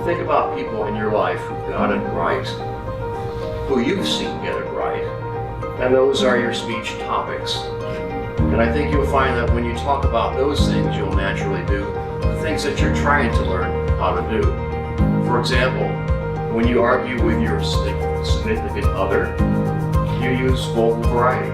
Think about people in your life who got it right, who you've seen get it right, and those are your speech topics. And I think you'll find that when you talk about those things, you'll naturally do the things that you're trying to learn how to do. For example, when you argue with your significant other, you use vocal variety.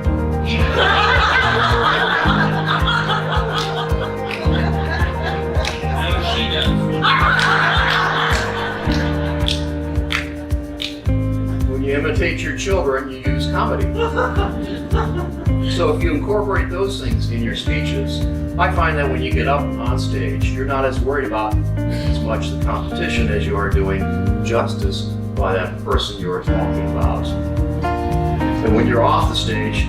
When you imitate your children, you use comedy. So if you incorporate those things in your speeches, I find that when you get up on stage, you're not as worried about as much the competition as you are doing justice by that person you're talking about. And when you're off the stage,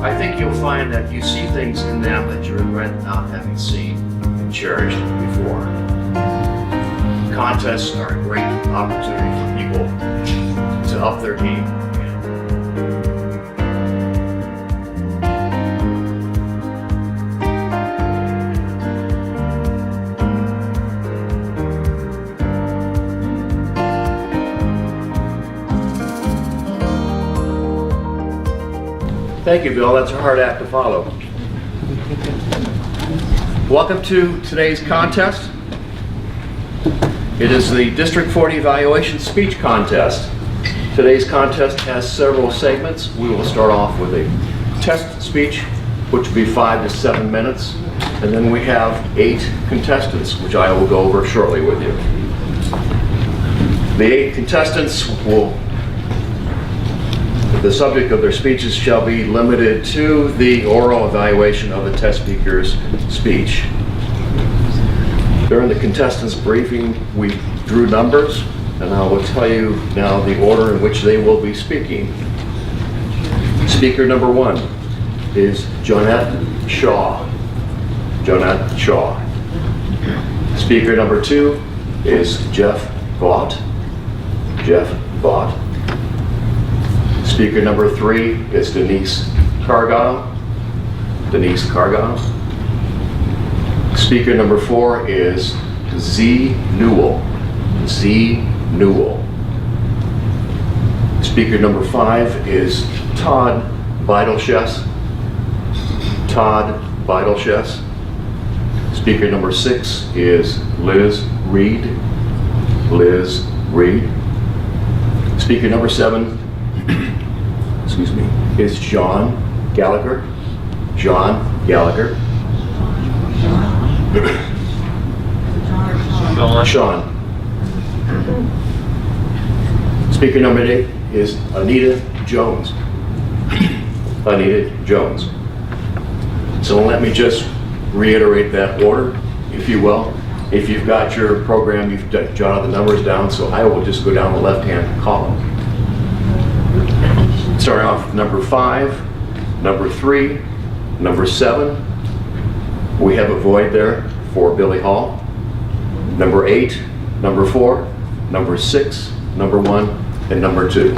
I think you'll find that you see things in them that you regret not having seen and cherished before. Contests are a great opportunity for people to up their game. Thank you, Bill. That's a hard act to follow. Welcome to today's contest. It is the District 40 Evaluation Speech Contest. Today's contest has several segments. We will start off with a test speech, which will be 5 to 7 minutes. And then we have 8 contestants, which I will go over shortly with you. The 8 contestants will the subject of their speeches shall be limited to the oral evaluation of the test speaker's speech. During the contestants' briefing, we drew numbers, and I will tell you now the order in which they will be speaking. Speaker number 1 is Jonette Shaw. Jonette Shaw. Speaker number 2 is Jeff Vaught. Jeff Vaught. Speaker number 3 is Denise Cargano. Denise Cargano. Speaker number 4 is Z. Newell. Z. Newell. Speaker number 5 is Todd Beidelsches. Todd Beidelsches. Speaker number 6 is Liz Reed. Liz Reed. Speaker number 7 is John Gallagher. John Gallagher. Sean. Speaker number 8 is Anita Jones. Anita Jones. So let me just reiterate that order, if you will. If you've got your program, you've jotted the numbers down, so I will just go down the left-hand column. Starting off with number 5, number 3, number 7. We have a void there for Billy Hall. Number 8, number 4, number 6, number 1, and number 2.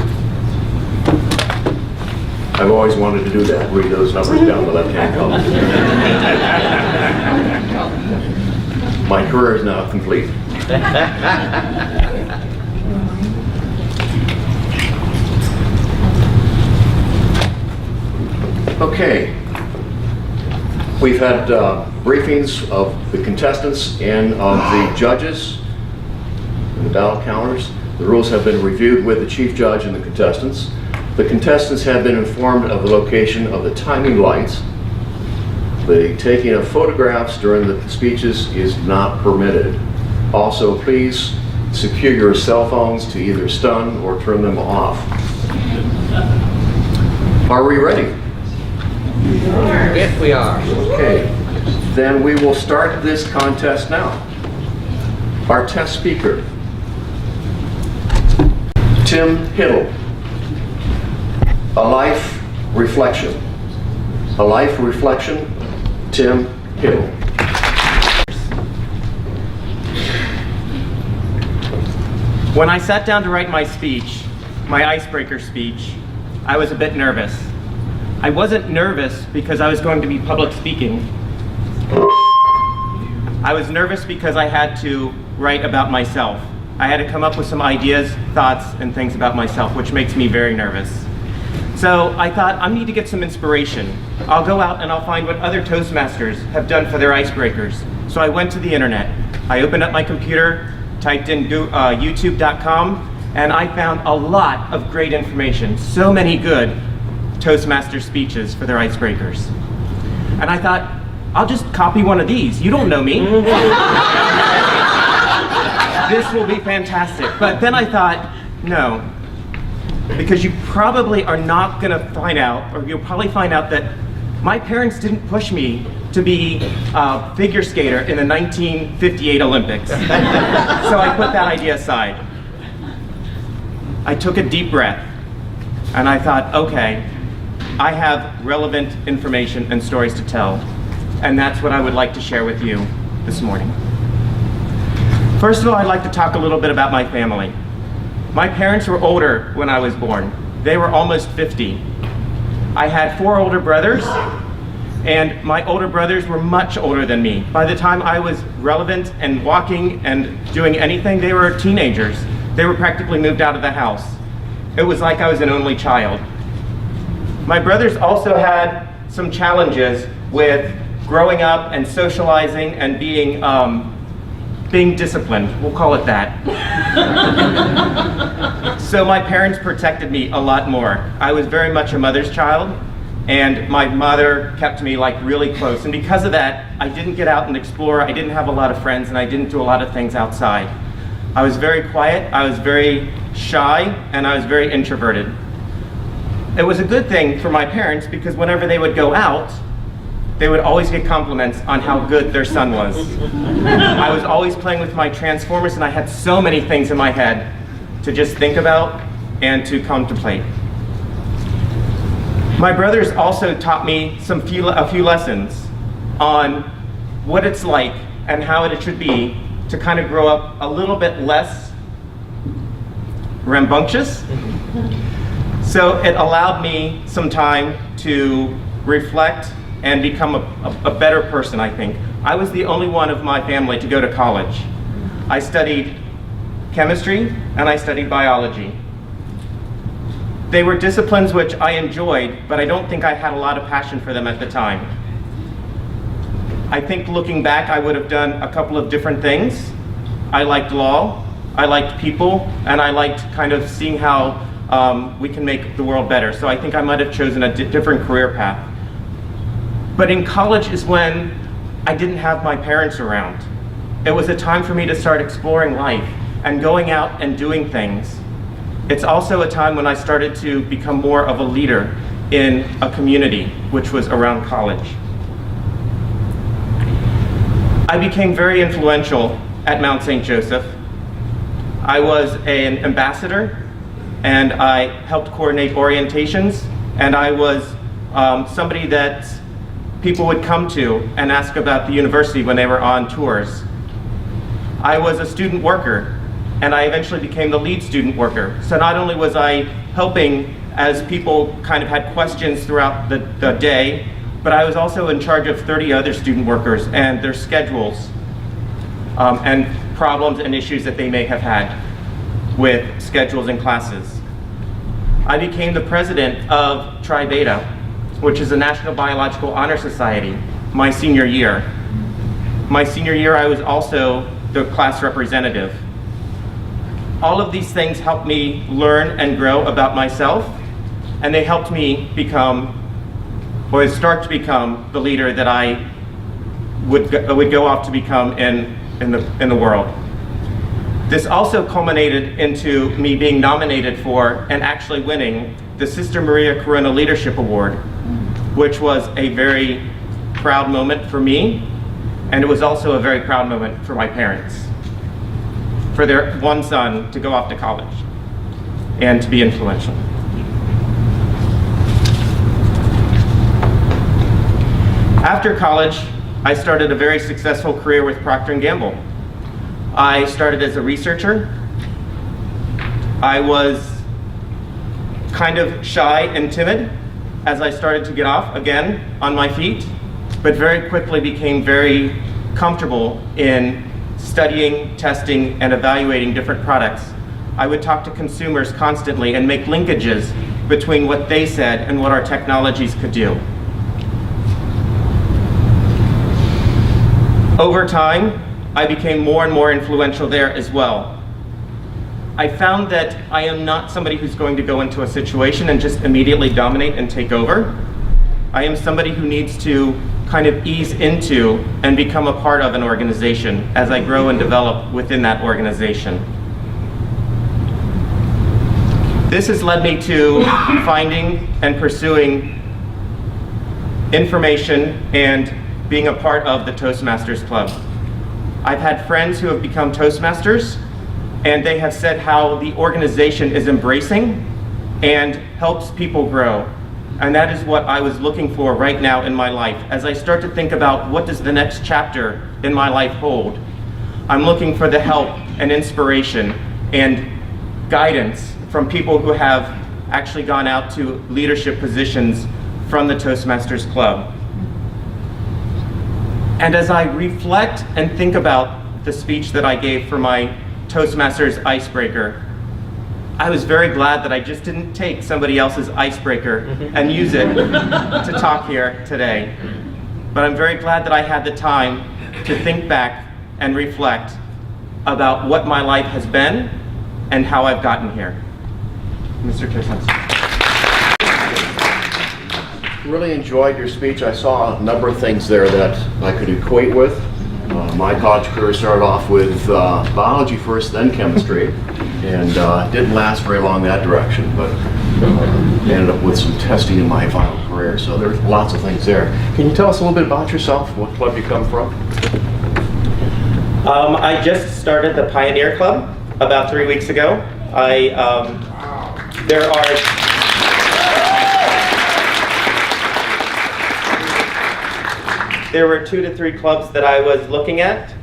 I've always wanted to do that, read those numbers down the left-hand column. My career is now complete. Okay, we've had briefings of the contestants and of the judges and the ballot counters. The rules have been reviewed with the chief judge and the contestants. The contestants have been informed of the location of the timing lights. The taking of photographs during the speeches is not permitted. Also, please secure your cell phones to either stun or turn them off. Are we ready? Yes, we are. Okay, then we will start this contest now. Our test speaker, Tim Hiddle. A life reflection. A life reflection, Tim Hiddle. When I sat down to write my speech, my icebreaker speech, I was a bit nervous. I wasn't nervous because I was going to be public speaking. I was nervous because I had to write about myself. I had to come up with some ideas, thoughts, and things about myself, which makes me very nervous. So I thought, I need to get some inspiration. I'll go out and I'll find what other Toastmasters have done for their icebreakers. So I went to the internet. I opened up my computer, typed in youtube.com, and I found a lot of great information. So many good Toastmaster speeches for their icebreakers. And I thought, I'll just copy one of these. You don't know me. This will be fantastic. But then I thought, no, because you probably are not gonna find out, or you'll probably find out that my parents didn't push me to be a figure skater in the 1958 Olympics. So I put that idea aside. I took a deep breath and I thought, okay, I have relevant information and stories to tell, and that's what I would like to share with you this morning. First of all, I'd like to talk a little bit about my family. My parents were older when I was born. They were almost 50. I had 4 older brothers, and my older brothers were much older than me. By the time I was relevant and walking and doing anything, they were teenagers. They were practically moved out of the house. It was like I was an only child. My brothers also had some challenges with growing up and socializing and being disciplined, we'll call it that. So my parents protected me a lot more. I was very much a mother's child, and my mother kept me like really close. And because of that, I didn't get out and explore. I didn't have a lot of friends, and I didn't do a lot of things outside. I was very quiet, I was very shy, and I was very introverted. It was a good thing for my parents because whenever they would go out, they would always get compliments on how good their son was. I was always playing with my Transformers, and I had so many things in my head to just think about and to contemplate. My brothers also taught me a few lessons on what it's like and how it should be to kind of grow up a little bit less rambunctious. So it allowed me some time to reflect and become a better person, I think. I was the only one of my family to go to college. I studied chemistry and I studied biology. They were disciplines which I enjoyed, but I don't think I had a lot of passion for them at the time. I think looking back, I would have done a couple of different things. I liked law, I liked people, and I liked kind of seeing how we can make the world better. So I think I might have chosen a different career path. But in college is when I didn't have my parents around. It was a time for me to start exploring life and going out and doing things. It's also a time when I started to become more of a leader in a community, which was around college. I became very influential at Mount St. Joseph. I was an ambassador, and I helped coordinate orientations, and I was somebody that people would come to and ask about the university when they were on tours. I was a student worker, and I eventually became the lead student worker. So not only was I helping as people kind of had questions throughout the day, but I was also in charge of 30 other student workers and their schedules and problems and issues that they may have had with schedules and classes. I became the president of Tri Beta, which is a National Biological Honor Society, my senior year. My senior year, I was also the class representative. All of these things helped me learn and grow about myself, and they helped me become, or start to become, the leader that I would go off to become in the world. This also culminated into me being nominated for and actually winning the Sister Maria Corona Leadership Award, which was a very proud moment for me, and it was also a very proud moment for my parents, for their one son to go off to college and to be influential. After college, I started a very successful career with Proctor and Gamble. I started as a researcher. I was kind of shy and timid as I started to get off again on my feet, but very quickly became very comfortable in studying, testing, and evaluating different products. I would talk to consumers constantly and make linkages between what they said and what our technologies could do. Over time, I became more and more influential there as well. I found that I am not somebody who's going to go into a situation and just immediately dominate and take over. I am somebody who needs to kind of ease into and become a part of an organization as I grow and develop within that organization. This has led me to finding and pursuing information and being a part of the Toastmasters Club. I've had friends who have become Toastmasters, and they have said how the organization is embracing and helps people grow. And that is what I was looking for right now in my life. As I start to think about what does the next chapter in my life hold, I'm looking for the help and inspiration and guidance from people who have actually gone out to leadership positions from the Toastmasters Club. And as I reflect and think about the speech that I gave for my Toastmasters Icebreaker, I was very glad that I just didn't take somebody else's icebreaker and use it to talk here today. But I'm very glad that I had the time to think back and reflect about what my life has been and how I've gotten here. Mr. Toastmaster. Really enjoyed your speech. I saw a number of things there that I could equate with. My college career started off with biology first, then chemistry, and didn't last very long that direction, but ended up with some testing in my final career. So there's lots of things there. Can you tell us a little bit about yourself? What club you come from? I just started the Pioneer Club about 3 weeks ago. There were 2 to 3 clubs that I was looking at.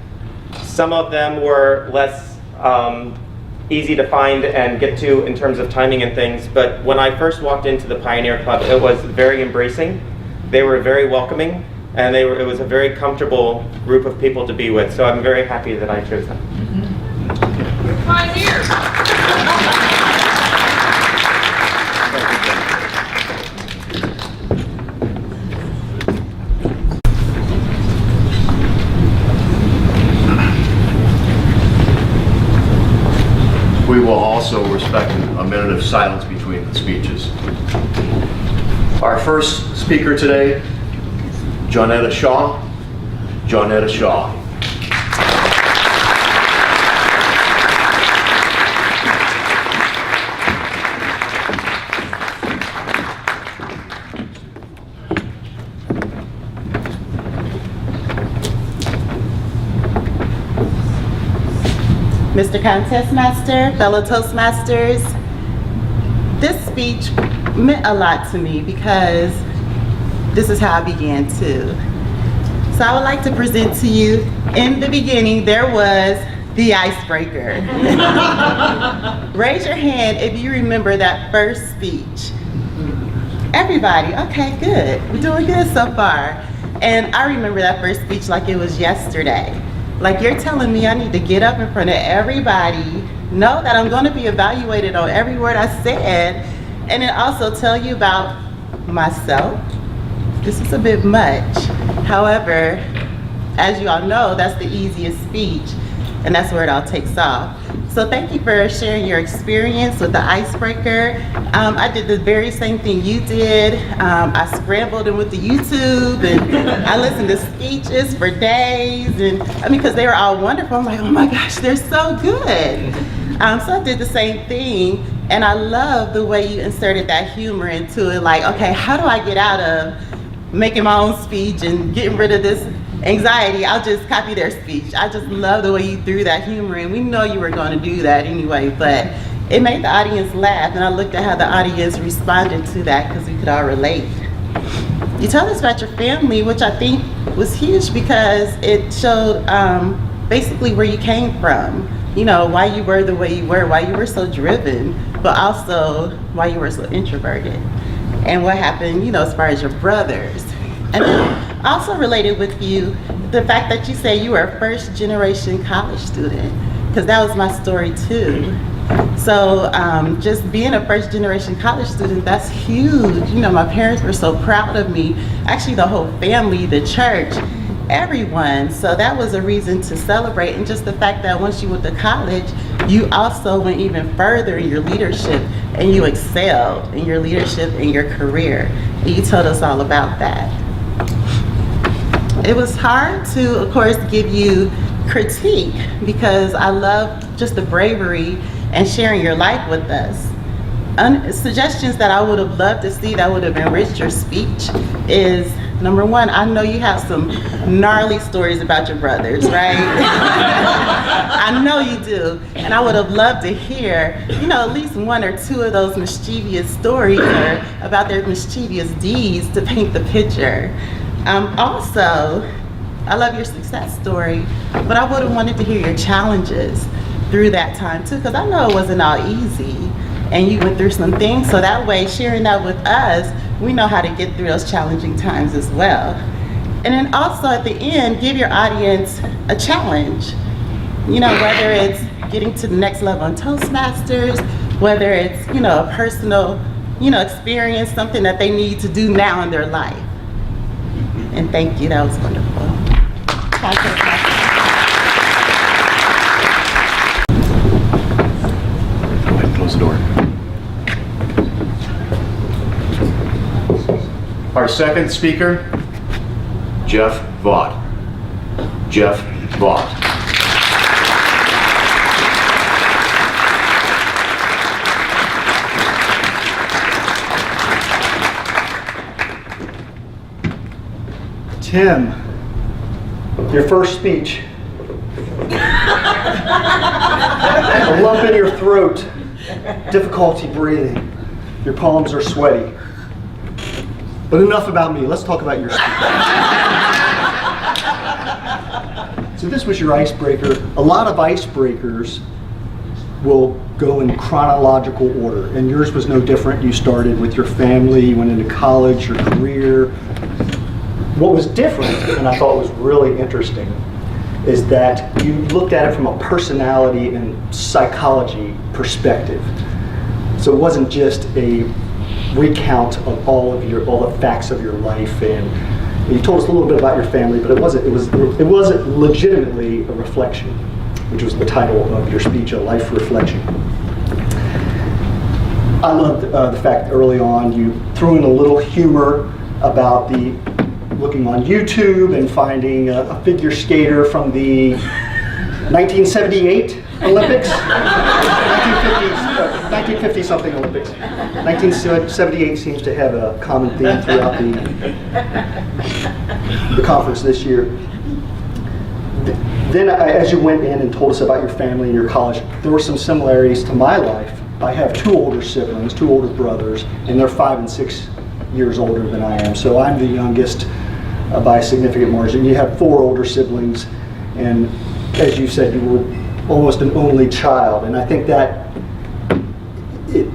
Some of them were less easy to find and get to in terms of timing and things, but when I first walked into the Pioneer Club, it was very embracing. They were very welcoming, and it was a very comfortable group of people to be with, so I'm very happy that I chose them. We're pioneers. We will also respect a minute of silence between the speeches. Our first speaker today, Johnetta Shaw. Johnetta Shaw. Mr. Contest Master, fellow Toastmasters, this speech meant a lot to me because this is how I began too. So I would like to present to you, in the beginning, there was the icebreaker. Raise your hand if you remember that first speech. Everybody, okay, good. We're doing good so far. And I remember that first speech like it was yesterday. Like, you're telling me I need to get up in front of everybody, know that I'm going to be evaluated on every word I said, and then also tell you about myself. This is a bit much. However, as you all know, that's the easiest speech, and that's where it all takes off. So thank you for sharing your experience with the icebreaker. I did the very same thing you did. I scrambled and went to YouTube, and I listened to speeches for days, and I mean, because they were all wonderful. I'm like, oh my gosh, they're so good. So I did the same thing, and I love the way you inserted that humor into it. Like, okay, how do I get out of making my own speech and getting rid of this anxiety? I'll just copy their speech. I just love the way you threw that humor in. We know you were going to do that anyway, but it made the audience laugh, and I looked at how the audience responded to that because we could all relate. You told us about your family, which I think was huge because it showed basically where you came from, you know, why you were the way you were, why you were so driven, but also why you were so introverted, and what happened, you know, as far as your brothers. And then Also related with you, the fact that you say you were a first generation college student, because that was my story too. So just being a first generation college student, that's huge. You know, my parents were so proud of me. Actually, the whole family, the church, everyone. So that was a reason to celebrate. And just the fact that once you went to college, you also went even further in your leadership and you excelled in your leadership and your career. And you told us all about that. It was hard to, of course, give you critique because I love just the bravery and sharing your life with us. Suggestions that I would have loved to see that would have enriched your speech is, number one, I know you have some gnarly stories about your brothers, right? I know you do. And I would have loved to hear, you know, at least one or two of those mischievous stories or about their mischievous deeds to paint the picture. Also, I love your success story, but I would have wanted to hear your challenges through that time too, because I know it wasn't all easy and you went through some things, so that way sharing that with us, we know how to get through those challenging times as well. And then also at the end, give your audience a challenge. You know, whether it's getting to the next level in Toastmasters, whether it's, you know, a personal, you know, experience, something that they need to do now in their life. And thank you, that was wonderful. Close the door. Our second speaker, Jeff Vaught. Jeff Vaught. Tim, your first speech. A lump in your throat, difficulty breathing. Your palms are sweaty. But enough about me, let's talk about your speech. So this was your icebreaker. A lot of icebreakers will go in chronological order, and yours was no different. You started with your family, you went into college, your career. What was different, and I thought was really interesting, is that you looked at it from a personality and psychology perspective. So it wasn't just a recount of all the facts of your life, and you told us a little bit about your family, but it wasn't legitimately a reflection, which was the title of your speech, A Life Reflection. I loved the fact that early on you threw in a little humor about the looking on YouTube and finding a figure skater from the 1978 Olympics, 1950 something Olympics. 1978 seems to have a common theme throughout the conference this year. Then as you went in and told us about your family and your college, there were some similarities to my life. I have two older siblings, two older brothers, and they're 5 and 6 years older than I am. So I'm the youngest by a significant margin. You have 4 older siblings, and as you said, you were almost an only child, and I think that it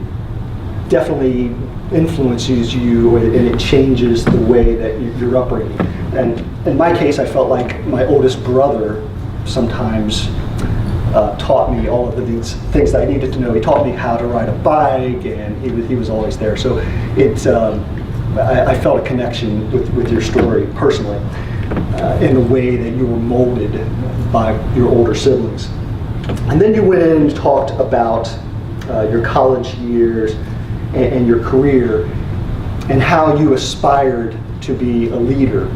definitely influences you and it changes the way that you're upbringing. And in my case, I felt like my oldest brother sometimes taught me all of the things that I needed to know. He taught me how to ride a bike, and he was always there. So it's I felt a connection with your story personally in the way that you were molded by your older siblings. And then you went in and talked about your college years and your career and how you aspired to be a leader.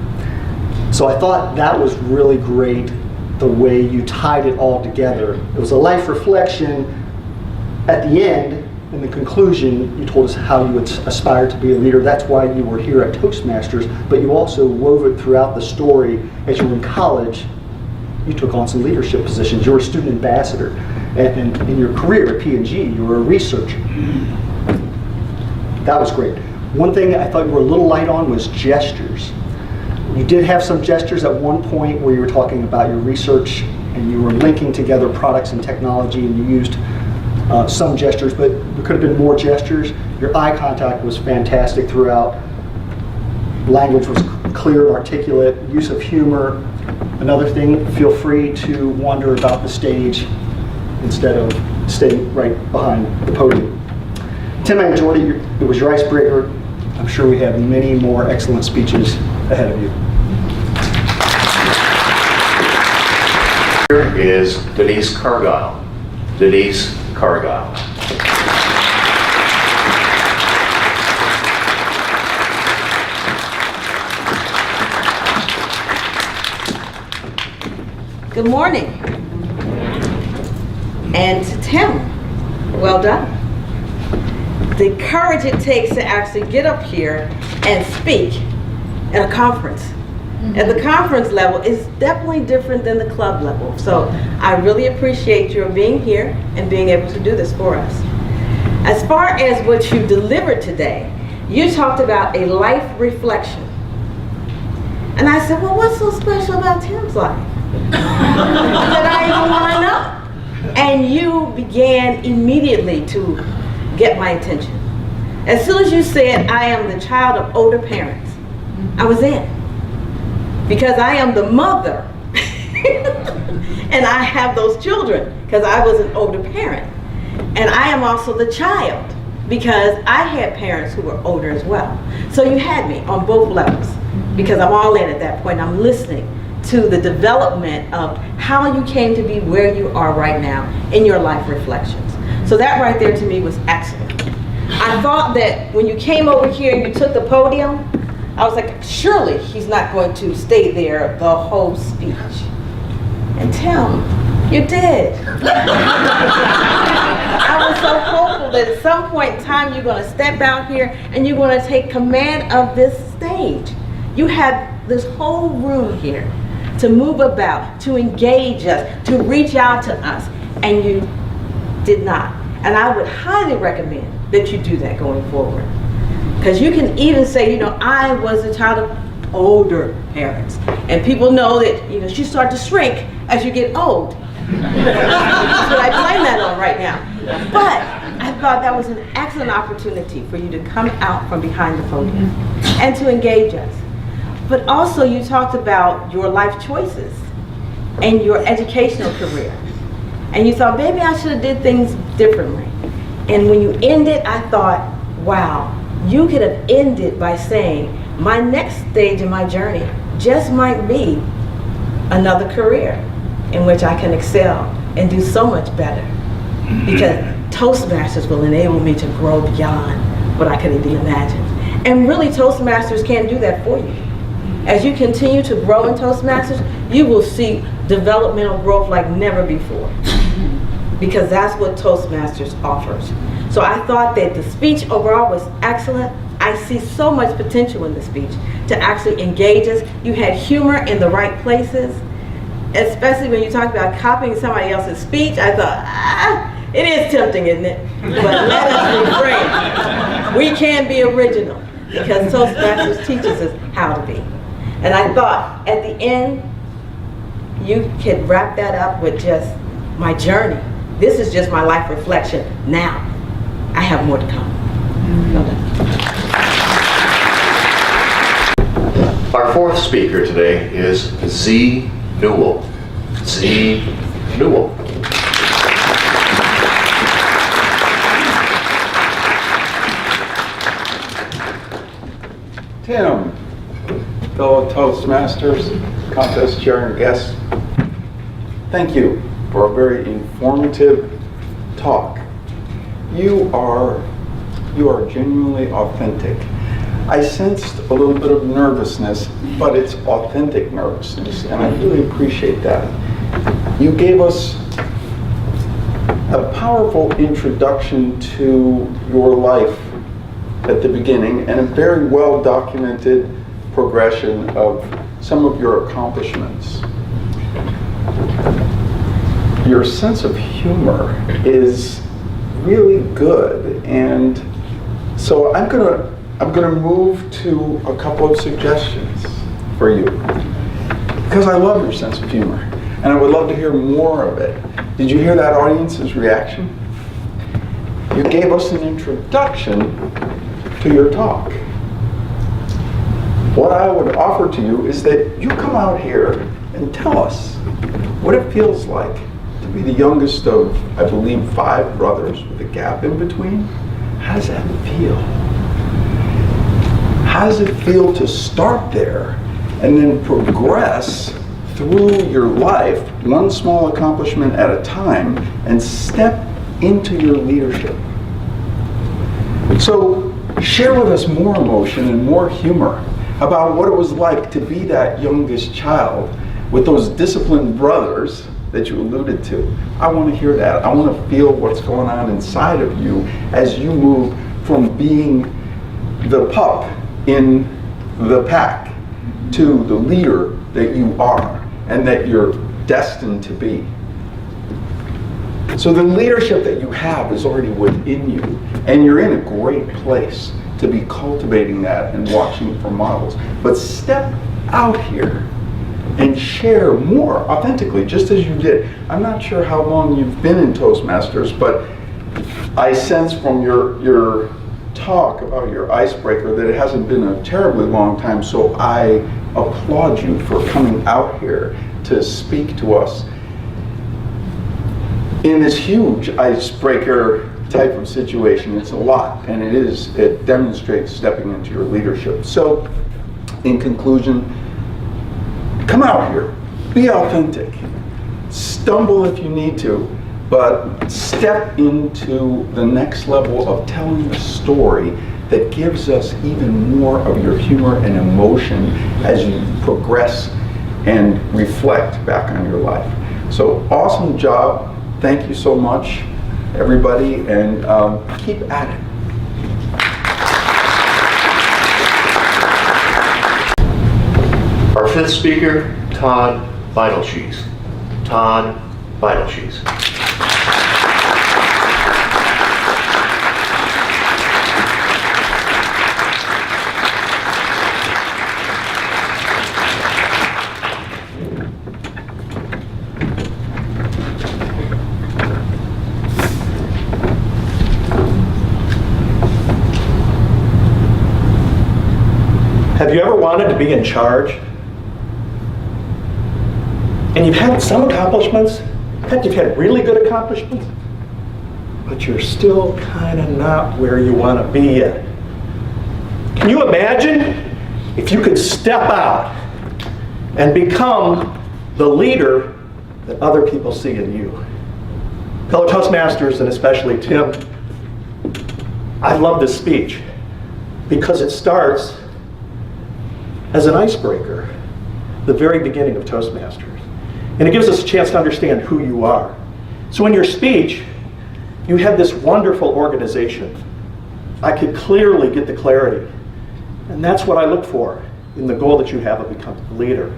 So I thought that was really great, the way you tied it all together. It was a life reflection. At the end, in the conclusion, you told us how you would aspire to be a leader. That's why you were here at Toastmasters, but you also wove it throughout the story. As you were in college, you took on some leadership positions. You were a student ambassador. And in your career at P&G, you were a researcher. That was great. One thing I thought you were a little light on was gestures. You did have some gestures at one point where you were talking about your research and you were linking together products and technology, and you used some gestures, but there could have been more gestures. Your eye contact was fantastic throughout. Language was clear and articulate, use of humor. Another thing, feel free to wander about the stage instead of staying right behind the podium. Tim, I enjoyed it. It was your icebreaker. I'm sure we have many more excellent speeches ahead of you. Here is Denise Cargile. Denise Cargile. Good morning. And to Tim, well done. The courage it takes to actually get up here and speak at a conference. At the conference level is definitely different than the club level. So I really appreciate your being here and being able to do this for us. As far as what you delivered today, you talked about a life reflection. And I said, well, what's so special about Tim's life that I even want to know? And you began immediately to get my attention. As soon as you said, I am the child of older parents, I was in. Because I am the mother, and I have those children, because I was an older parent. And I am also the child, because I had parents who were older as well. So you had me on both levels, because I'm all in at that point. I'm listening to the development of how you came to be where you are right now in your life reflections. So that right there to me was excellent. I thought that when you came over here and you took the podium, I was like, surely he's not going to stay there the whole speech. And Tim, you did. I was so hopeful that at some point in time you're going to step out here and you're going to take command of this stage. You had this whole room here to move about, to engage us, to reach out to us, and you did not. And I would highly recommend that you do that going forward. Because you can even say, I was a child of older parents. And people know that, you start to shrink as you get old. That's what I blame that on right now. But I thought that was an excellent opportunity for you to come out from behind the podium and to engage us. But also you talked about your life choices and your educational career. And you thought, maybe I should have did things differently. And when you ended, I thought, wow, you could have ended by saying, my next stage in my journey just might be another career in which I can excel and do so much better. Because Toastmasters will enable me to grow beyond what I could even imagine. And really, Toastmasters can do that for you. As you continue to grow in Toastmasters, you will see developmental growth like never before. Because that's what Toastmasters offers. So I thought that the speech overall was excellent. I see so much potential in the speech to actually engage us. You had humor in the right places, especially when you talk about copying somebody else's speech. I thought, it is tempting, isn't it? But let us refrain. We can be original because Toastmasters teaches us how to be. And I thought at the end, you could wrap that up with just my journey. This is just my life reflection now. I have more to come. Well done. Our fourth speaker today is Z. Newell. Z. Newell. Tim, fellow Toastmasters, contest chair and guests, thank you for a very informative talk. You are genuinely authentic. I sensed a little bit of nervousness, but it's authentic nervousness, and I really appreciate that. You gave us a powerful introduction to your life at the beginning and a very well documented progression of some of your accomplishments. Your sense of humor is really good, and so I'm gonna move to a couple of suggestions for you because I love your sense of humor and I would love to hear more of it. Did you hear that audience's reaction? You gave us an introduction to your talk. what I would offer to you is that you come out here and tell us what it feels like to be the youngest of, I believe, 5 brothers with a gap in between. How does that feel? How does it feel to start there and then progress through your life, one small accomplishment at a time, and step into your leadership? So share with us more emotion and more humor about what it was like to be that youngest child with those disciplined brothers that you alluded to. I want to hear that. I want to feel what's going on inside of you as you move from being the pup in the pack to the leader that you are and that you're destined to be. So the leadership that you have is already within you, and you're in a great place to be cultivating that and watching for models. But step out here and share more authentically, just as you did. I'm not sure how long you've been in Toastmasters, but I sense from your talk about your icebreaker that it hasn't been a terribly long time, so I applaud you for coming out here to speak to us in this huge icebreaker type of situation. It's a lot, and it demonstrates stepping into your leadership. So, in conclusion, come out here, be authentic, stumble if you need to, but step into the next level of telling a story that gives us even more of your humor and emotion as you progress and reflect back on your life. So awesome job. Thank you so much, everybody, and keep at it. Our 5th speaker, Todd Beitelshees. Todd Beitelshees. Have you ever wanted to be in charge? And you've had some accomplishments, in fact you've had really good accomplishments, but you're still kind of not where you want to be yet. Can you imagine if you could step out and become the leader that other people see in you? Fellow Toastmasters, and especially Tim, I love this speech because it starts as an icebreaker, the very beginning of Toastmasters. And it gives us a chance to understand who you are. So in your speech, you have this wonderful organization. I could clearly get the clarity. And that's what I look for in the goal that you have of becoming a leader.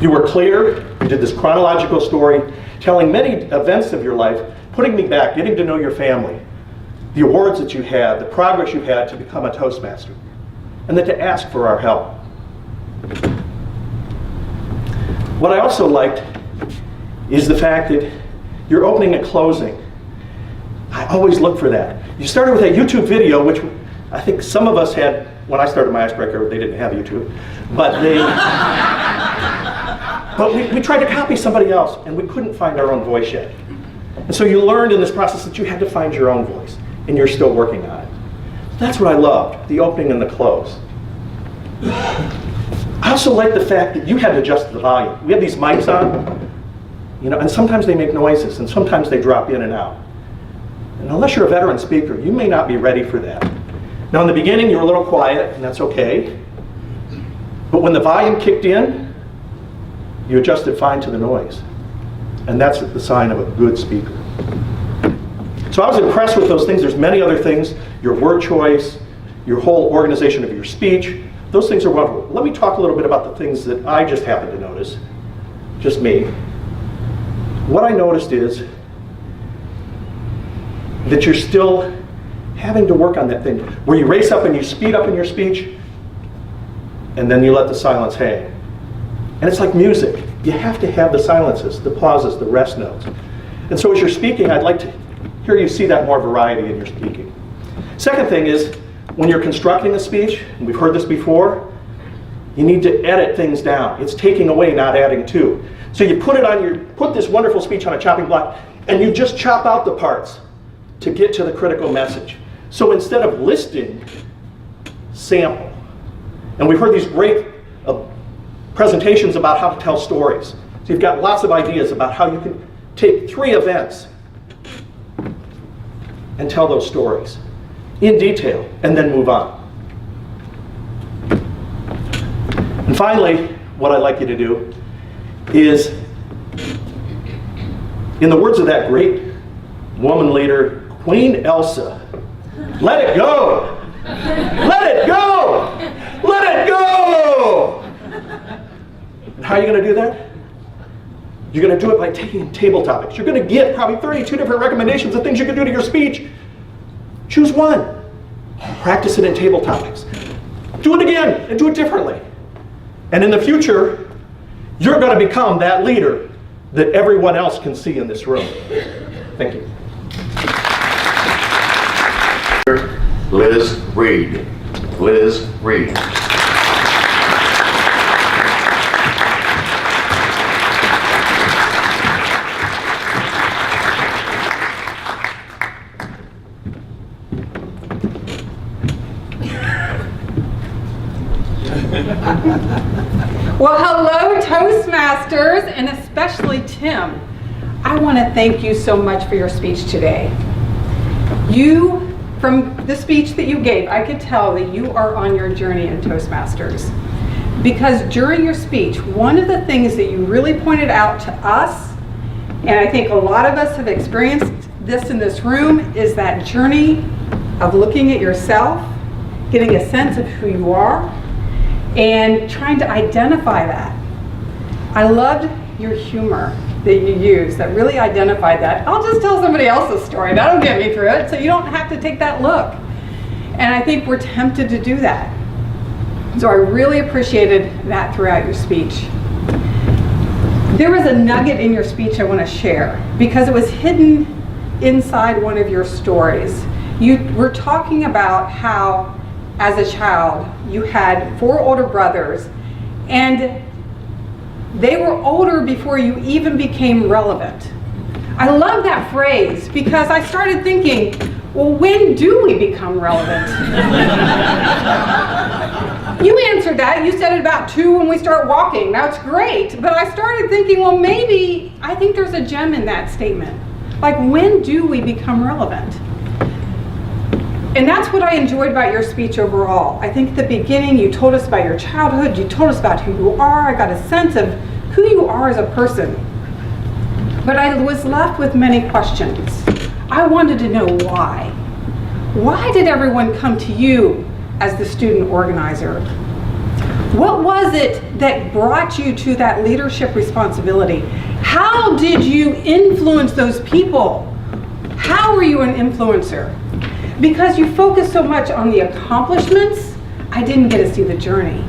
You were clear, you did this chronological story, telling many events of your life, putting me back, getting to know your family, the awards that you had, the progress you had to become a Toastmaster, and then to ask for our help. What I also liked is the fact that your opening and closing, I always look for that. You started with that YouTube video, which I think some of us had, when I started my icebreaker, they didn't have YouTube, but we tried to copy somebody else, and we couldn't find our own voice yet. And so you learned in this process that you had to find your own voice, and you're still working on it. That's what I loved, the opening and the close. I also like the fact that you had to adjust the volume. We have these mics on, and sometimes they make noises, and sometimes they drop in and out. And unless you're a veteran speaker, you may not be ready for that. Now in the beginning, you were a little quiet, and that's okay. But when the volume kicked in, you adjusted fine to the noise. And that's the sign of a good speaker. So I was impressed with those things. There's many other things, your word choice, your whole organization of your speech. Those things are wonderful. Let me talk a little bit about the things that I just happened to notice, just me. What I noticed is that you're still having to work on that thing where you race up and you speed up in your speech, and then you let the silence hang. And it's like music. You have to have the silences, the pauses, the rest notes. And so as you're speaking, I'd like to hear you see that more variety in your speaking. Second thing is, when you're constructing a speech, and we've heard this before, you need to edit things down. It's taking away, not adding to. So you put this wonderful speech on a chopping block, and you just chop out the parts to get to the critical message. So instead of listing, sample. And we've heard these great presentations about how to tell stories. So you've got lots of ideas about how you can take 3 events and tell those stories in detail, and then move on. And finally, what I'd like you to do is, in the words of that great woman leader, Queen Elsa, let it go! Let it go! Let it go! And how are you going to do that? You're going to do it by taking table topics. You're going to get probably 32 different recommendations of things you can do to your speech. Choose one. Practice it in table topics. Do it again and do it differently. And in the future, you're going to become that leader that everyone else can see in this room. Thank you. Liz Reed. Liz Reed. Well, hello, Toastmasters, and especially Tim. I want to thank you so much for your speech today. From the speech that you gave, I could tell that you are on your journey in Toastmasters. Because during your speech, one of the things that you really pointed out to us, and I think a lot of us have experienced this in this room, is that journey of looking at yourself, getting a sense of who you are, and trying to identify that. I loved your humor that you used that really identified that. I'll just tell somebody else's story. That'll get me through it, so you don't have to take that look. And I think we're tempted to do that. So I really appreciated that throughout your speech. There was a nugget in your speech I want to share because it was hidden inside one of your stories. You were talking about how, as a child, you had 4 older brothers, and they were older before you even became relevant. I love that phrase because I started thinking, well, when do we become relevant? You answered that. You said it about 2 when we start walking. That's great. But I started thinking, well, maybe, I think there's a gem in that statement. Like, when do we become relevant? And that's what I enjoyed about your speech overall. I think at the beginning you told us about your childhood, you told us about who you are, I got a sense of who you are as a person. But I was left with many questions. I wanted to know why. Why did everyone come to you as the student organizer? What was it that brought you to that leadership responsibility? How did you influence those people? How were you an influencer? Because you focus so much on the accomplishments, I didn't get to see the journey.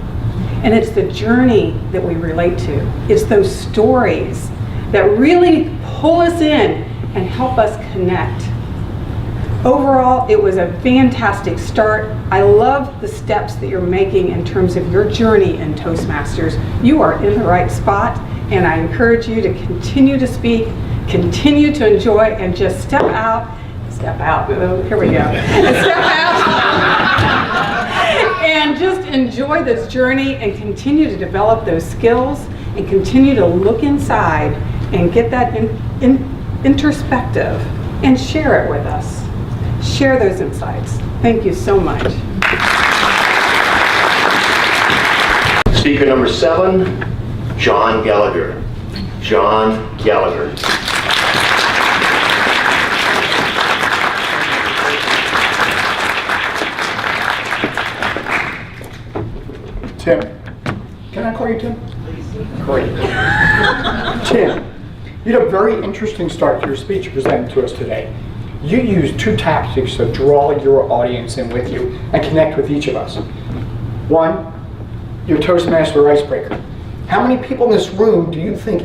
And it's the journey that we relate to. It's those stories that really pull us in and help us connect. Overall, it was a fantastic start. I love the steps that you're making in terms of your journey in Toastmasters. You are in the right spot, and I encourage you to continue to speak, continue to enjoy, and just step out. Oh, here we go. And step out and just enjoy this journey and continue to develop those skills and continue to look inside and get that introspective and share it with us. Share those insights. Thank you so much. Speaker number 7, John Gallagher. John Gallagher. Tim. Can I call you Tim? Great. Tim, you had a very interesting start to your speech presented to us today. You used 2 tactics to draw your audience in with you and connect with each of us. 1, your Toastmaster Icebreaker. How many people in this room do you think,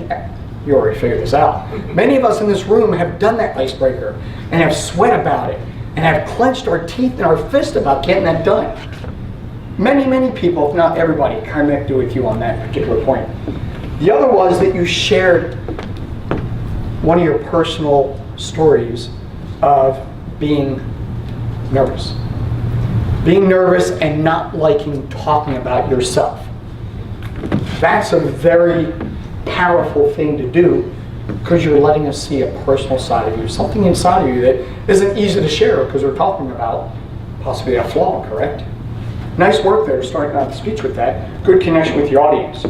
you already figured this out, many of us in this room have done that icebreaker and have sweat about it. and have clenched our teeth and our fist about getting that done. Many, many people, if not everybody, connected with you on that particular point. The other was that you shared one of your personal stories of being nervous. Being nervous and not liking talking about yourself. That's a very powerful thing to do because you're letting us see a personal side of you, something inside of you that isn't easy to share because we're talking about possibly a flaw, correct? Nice work there, starting out the speech with that. Good connection with your audience.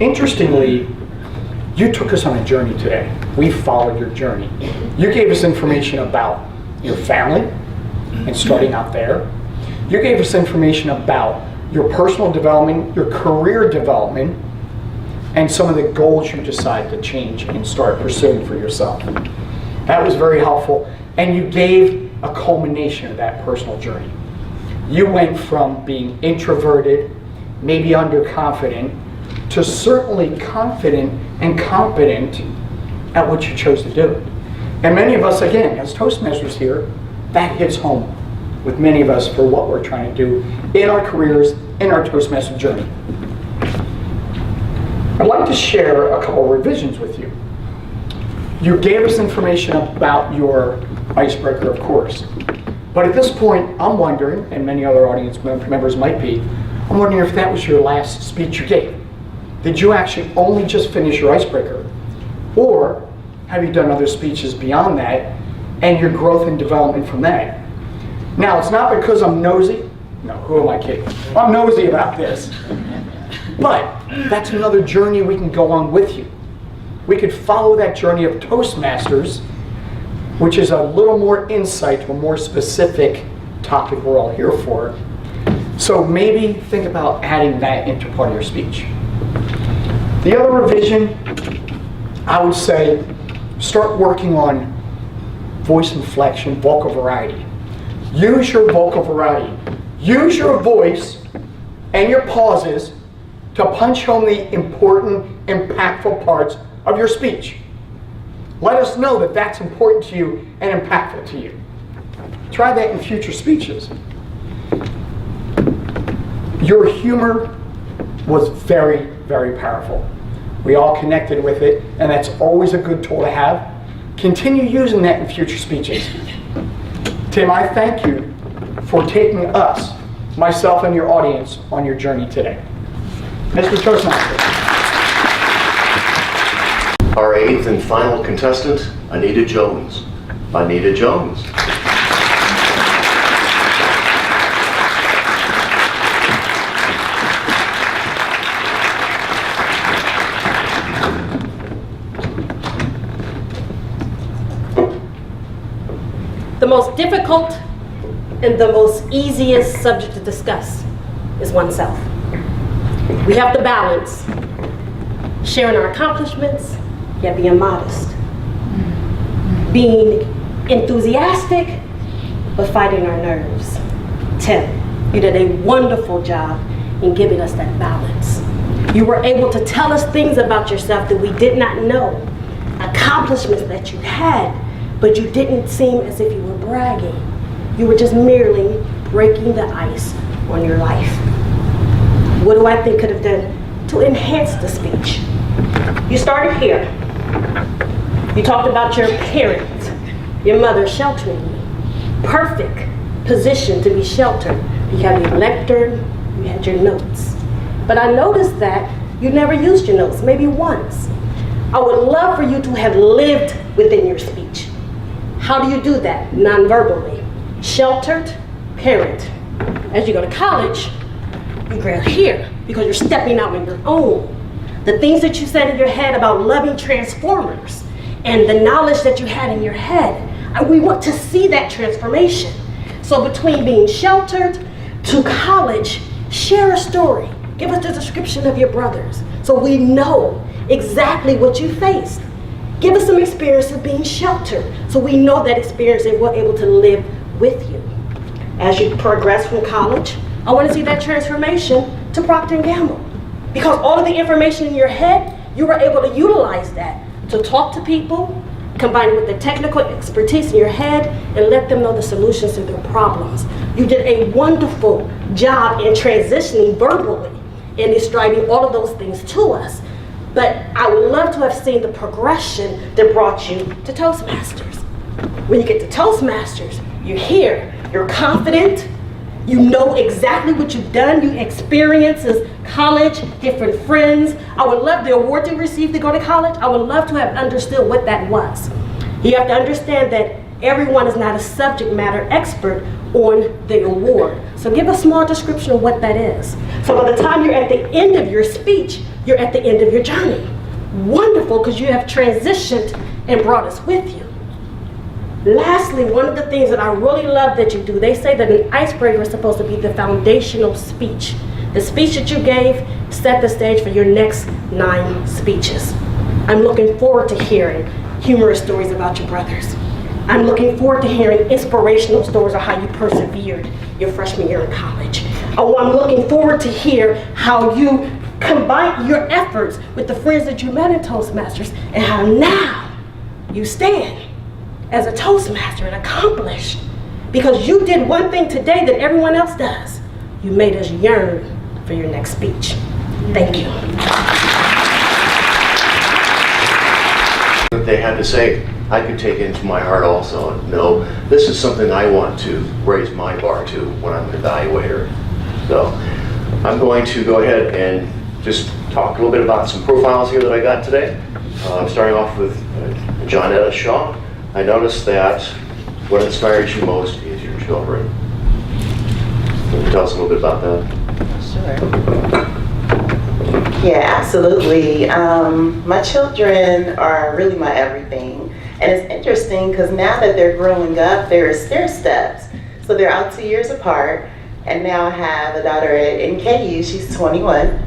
Interestingly, you took us on a journey today. We followed your journey. You gave us information about your family and starting out there. You gave us information about your personal development, your career development, and some of the goals you decided to change and start pursuing for yourself. That was very helpful, and you gave a culmination of that personal journey. You went from being introverted, maybe underconfident, to certainly confident and competent at what you chose to do. And many of us, again, as Toastmasters here, that hits home with many of us for what we're trying to do in our careers, in our Toastmaster journey. I'd like to share a couple of revisions with you. You gave us information about your icebreaker, of course. But at this point, I'm wondering, and many other audience members might be, I'm wondering if that was your last speech you gave. Did you actually only just finish your icebreaker? Or have you done other speeches beyond that and your growth and development from that? Now, it's not because I'm nosy. No, who am I kidding? I'm nosy about this. But that's another journey we can go on with you. We could follow that journey of Toastmasters, which is a little more insight to a more specific topic we're all here for. So maybe think about adding that into part of your speech. The other revision, I would say, start working on voice inflection, vocal variety. Use your vocal variety. Use your voice and your pauses to punch home the important, impactful parts of your speech. Let us know that that's important to you and impactful to you. Try that in future speeches. Your humor was very, very powerful. We all connected with it, and that's always a good tool to have. Continue using that in future speeches. Tim, I thank you for taking us, myself and your audience, on your journey today. Mr. Toastmaster. Our eighth and final contestant, Anita Jones. Anita Jones. The most difficult and the most easiest subject to discuss is oneself. We have to balance sharing our accomplishments, yet being modest. Being enthusiastic, but fighting our nerves. Tim, you did a wonderful job in giving us that balance. You were able to tell us things about yourself that we did not know, accomplishments that you had, but you didn't seem as if you were bragging. You were just merely breaking the ice on your life. What do I think could have done to enhance the speech? You started here. You talked about your parents, your mother sheltering you. Perfect position to be sheltered. You had your lectern, you had your notes. But I noticed that you never used your notes, maybe once. I would love for you to have lived within your speech. How do you do that? Non-verbally. Sheltered parent. As you go to college, you grab here because you're stepping out on your own. The things that you said in your head about loving Transformers and the knowledge that you had in your head, we want to see that transformation. So between being sheltered to college, share a story. Give us the description of your brothers so we know exactly what you faced. Give us some experience of being sheltered so we know that experience and we're able to live with you. As you progress from college, I want to see that transformation to Proctor and Gamble. Because all of the information in your head, you were able to utilize that to talk to people, combine it with the technical expertise in your head, and let them know the solutions to their problems. You did a wonderful job in transitioning verbally and describing all of those things to us. But I would love to have seen the progression that brought you to Toastmasters. When you get to Toastmasters, you're here, you're confident, you know exactly what you've done, you experiences college, different friends. I would love the award you received to go to college. I would love to have understood what that was. You have to understand that everyone is not a subject matter expert on the award. So give a small description of what that is. So by the time you're at the end of your speech, you're at the end of your journey. Wonderful, because you have transitioned and brought us with you. Lastly, one of the things that I really love that you do, they say that an icebreaker is supposed to be the foundational speech. The speech that you gave set the stage for your next 9 speeches. I'm looking forward to hearing humorous stories about your brothers. I'm looking forward to hearing inspirational stories of how you persevered your freshman year in college. Oh, I'm looking forward to hear how you combine your efforts with the friends that you met in Toastmasters and how now you stand as a Toastmaster and accomplished because you did one thing today that everyone else does. You made us yearn for your next speech. Thank you. What they had to say, I could take into my heart also and know this is something I want to raise my bar to when I'm an evaluator. So I'm going to go ahead and just talk a little bit about some profiles here that I got today. Starting off with Johnetta Shaw. I noticed that what inspires you most is your children. Can you tell us a little bit about that? Sure. Yeah, absolutely. My children are really my everything. And it's interesting because now that they're growing up, there are stair steps. So they're out 2 years apart. And now I have a daughter at NKU, she's 21.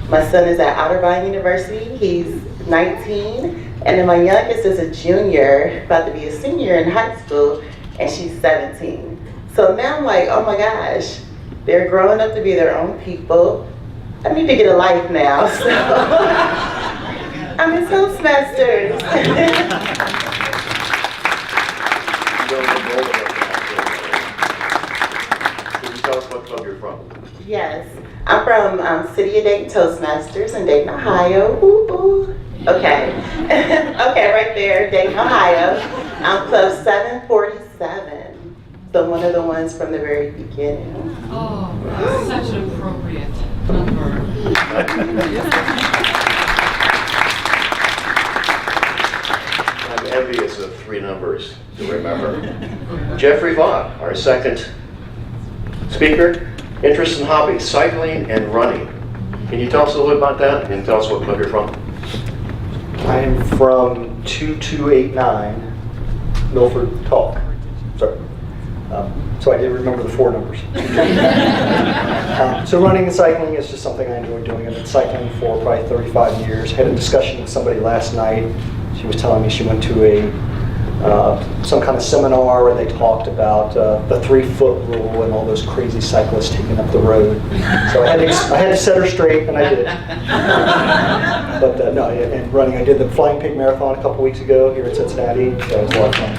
My son is at Otterbein University, he's 19. And then my youngest is a junior, about to be a senior in high school, and she's 17. So now I'm like, oh my gosh, they're growing up to be their own people. I need to get a life now, so I'm in Toastmasters. Can you tell us what club you're from? Yes, I'm from City of Dayton Toastmasters in Dayton, Ohio. Ooh, ooh. Okay, okay, right there, Dayton, Ohio. I'm Club 747, so one of the ones from the very beginning. Oh, that's such an appropriate number. I'm envious of 3 numbers to remember. Jeffrey Vaught, our second speaker. Interest and hobbies, cycling and running. Can you tell us a little bit about that and tell us what club you're from? I'm from 2289 Milford Talk. Sorry. So I did remember the 4 numbers. So running and cycling is just something I enjoy doing. I've been cycling for probably 35 years. Had a discussion with somebody last night. She was telling me she went to some kind of seminar where they talked about the 3-foot rule and all those crazy cyclists taking up the road. So I had to set her straight, and I did. But no, and running, I did the Flying Pig Marathon a couple weeks ago here in Cincinnati. So it was a lot of fun.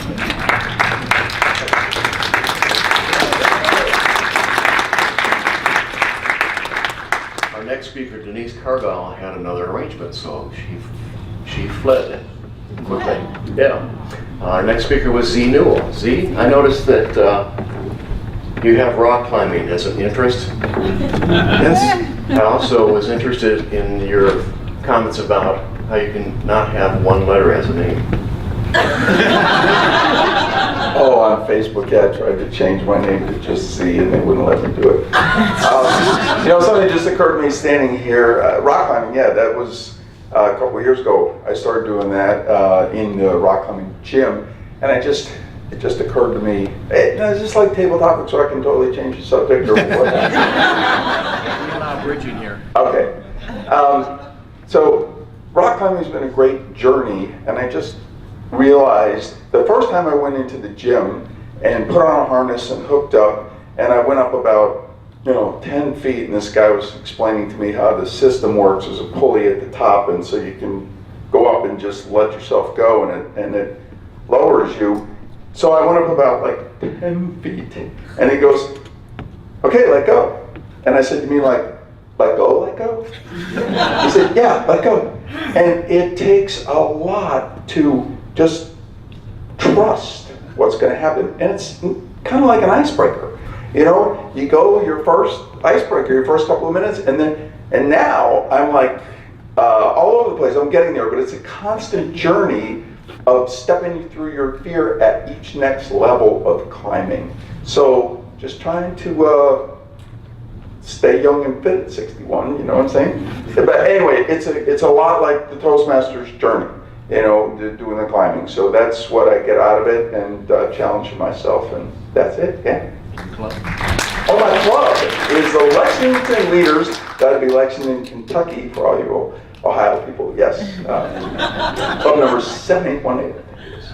Our next speaker, Denise Cargall, had another arrangement, so she fled quickly. Yeah. Our next speaker was Z Newell. Z, I noticed that you have rock climbing as an interest. Yes. I also was interested in your comments about how you can not have one letter as a name. Oh, on Facebook, yeah, I tried to change my name to just Z, and they wouldn't let me do it. Something just occurred to me standing here. Rock climbing, yeah, that was a couple of years ago. I started doing that in the rock climbing gym, and it just occurred to me, it's just like table topics, so I can totally change the subject or whatnot. We allow bridging here. Okay. So rock climbing has been a great journey, and I just realized the first time I went into the gym and put on a harness and hooked up, and I went up about 10 feet, and this guy was explaining to me how the system works. There's a pulley at the top, and so you can go up and just let yourself go, and it lowers you. So I went up about like 10 feet, and he goes, okay, let go. And I said, you mean like, let go, let go? He said, yeah, let go. And it takes a lot to just trust what's going to happen. And it's kind of like an icebreaker. You know, you go your first icebreaker, your first couple of minutes, and now I'm like all over the place. I'm getting there, but it's a constant journey of stepping through your fear at each next level of climbing. So just trying to stay young and fit at 61, you know what I'm saying? But anyway, it's a lot like the Toastmasters journey, you know, doing the climbing. So that's what I get out of it, and challenging myself, and that's it, yeah. Oh, my club is the Lexington Leaders. That'd be Lexington, Kentucky for all you Ohio people, yes. Club number 7818, I think it is.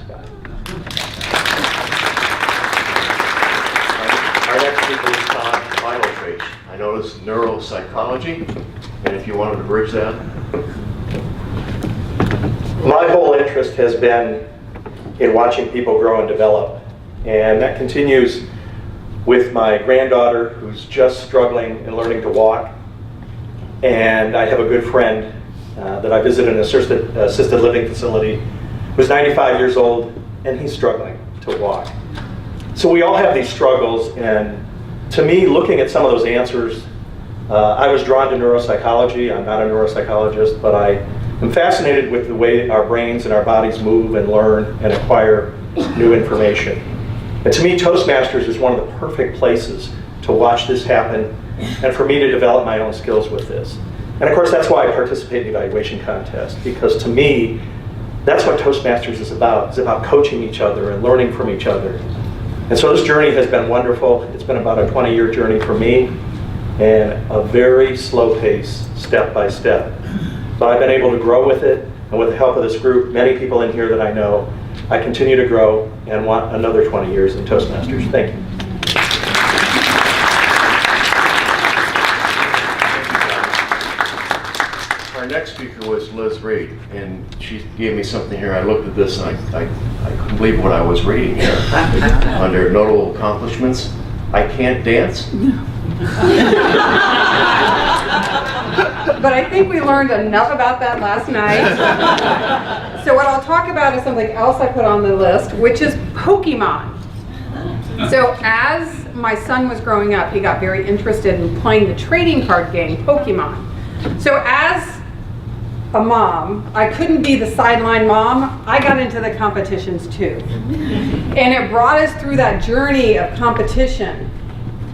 Our next speaker is Todd Final Trace. I noticed neuropsychology, and if you wanted to bridge that. My whole interest has been in watching people grow and develop, and that continues with my granddaughter who's just struggling and learning to walk. And I have a good friend that I visited in an assisted living facility who's 95 years old, and he's struggling to walk. So we all have these struggles, and to me, looking at some of those answers, I was drawn to neuropsychology. I'm not a neuropsychologist, but I am fascinated with the way our brains and our bodies move and learn and acquire new information. And to me, Toastmasters is one of the perfect places to watch this happen and for me to develop my own skills with this. And of course, that's why I participate in the evaluation contest, because to me, that's what Toastmasters is about. It's about coaching each other and learning from each other. And so this journey has been wonderful. It's been about a 20-year journey for me, and a very slow pace, step by step. But I've been able to grow with it, and with the help of this group, many people in here that I know, I continue to grow and want another 20 years in Toastmasters. Thank you. Our next speaker was Liz Reed, and she gave me something here. I looked at this and I couldn't believe what I was reading here. Under notable accomplishments, I can't dance. But I think we learned enough about that last night. So what I'll talk about is something else I put on the list, which is Pokemon. So as my son was growing up, he got very interested in playing the trading card game Pokemon. So as a mom, I couldn't be the sideline mom. I got into the competitions too. And it brought us through that journey of competition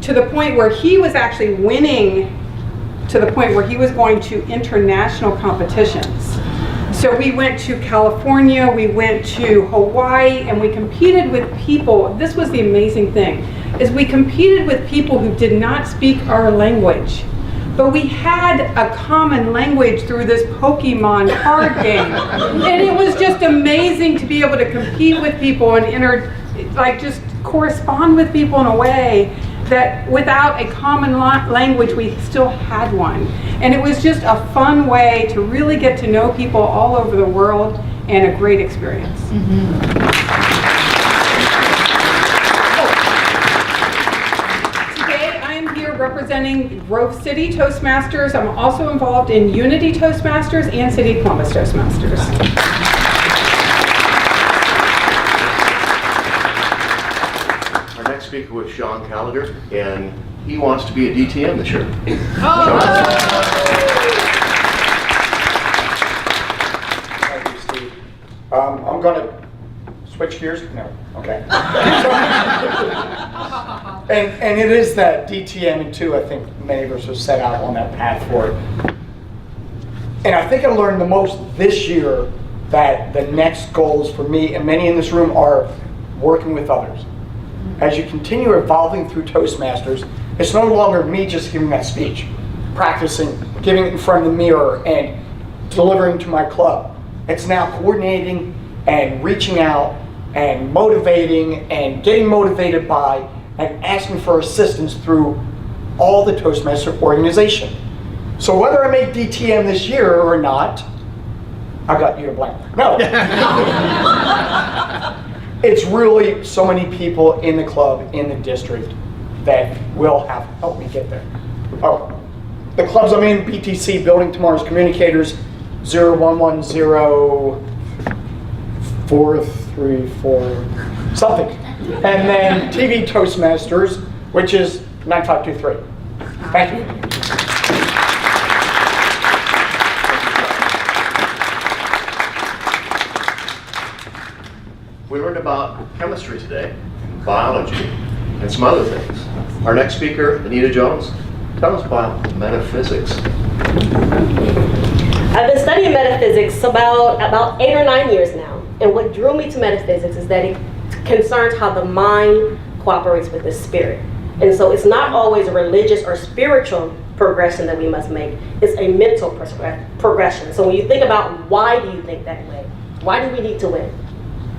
to the point where he was actually winning, to the point where he was going to international competitions. So we went to California, we went to Hawaii, and we competed with people. This was the amazing thing, is we competed with people who did not speak our language. But we had a common language through this Pokemon card game. And it was just amazing to be able to compete with people and just correspond with people in a way that without a common language, we still had one. And it was just a fun way to really get to know people all over the world, and a great experience. Today I am here representing Grove City Toastmasters. I'm also involved in Unity Toastmasters and City Columbus Toastmasters. Speaker with Sean Gallagher, and he wants to be a DTM this year. Thank you, Steve. I'm going to switch gears. No, okay. and it is that DTM and 2. I think many of us have set out on that path for it. And I think I learned the most this year that the next goals for me and many in this room are working with others. As you continue evolving through Toastmasters, it's no longer me just giving that speech, practicing, giving it in front of the mirror, and delivering to my club. It's now coordinating and reaching out and motivating and getting motivated by and asking for assistance through all the Toastmaster organization. So whether I make DTM this year or not, I got you to blame. No. It's really so many people in the club, in the district, that will have helped me get there. Oh, the clubs I'm in, BTC, Building Tomorrow's Communicators, 0110-434 something. And then TV Toastmasters, which is 9523. Thank you. We learned about chemistry today, biology, and some other things. Our next speaker, Anita Jones, tell us about metaphysics. I've been studying metaphysics about 8 or 9 years now, and what drew me to metaphysics is that it concerns how the mind cooperates with the spirit. And so it's not always a religious or spiritual progression that we must make, it's a mental progression. So when you think about why do you think that way? Why do we need to win?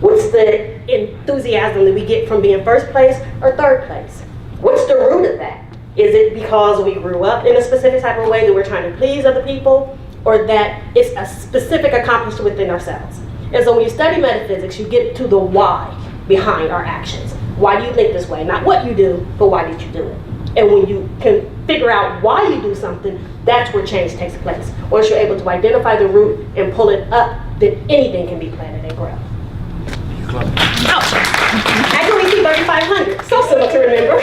What's the enthusiasm that we get from being first place or third place? What's the root of that? Is it because we grew up in a specific type of way that we're trying to please other people, or that it's a specific accomplishment within ourselves? And so when you study metaphysics, you get to the why behind our actions. Why do you think this way? Not what you do, but why did you do it? And when you can figure out why you do something, that's where change takes place. Once you're able to identify the root and pull it up, then anything can be planted and grow. Oh, accuracy 3,500. So simple to remember.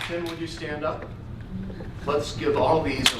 Tim, would you stand up? Let's give all these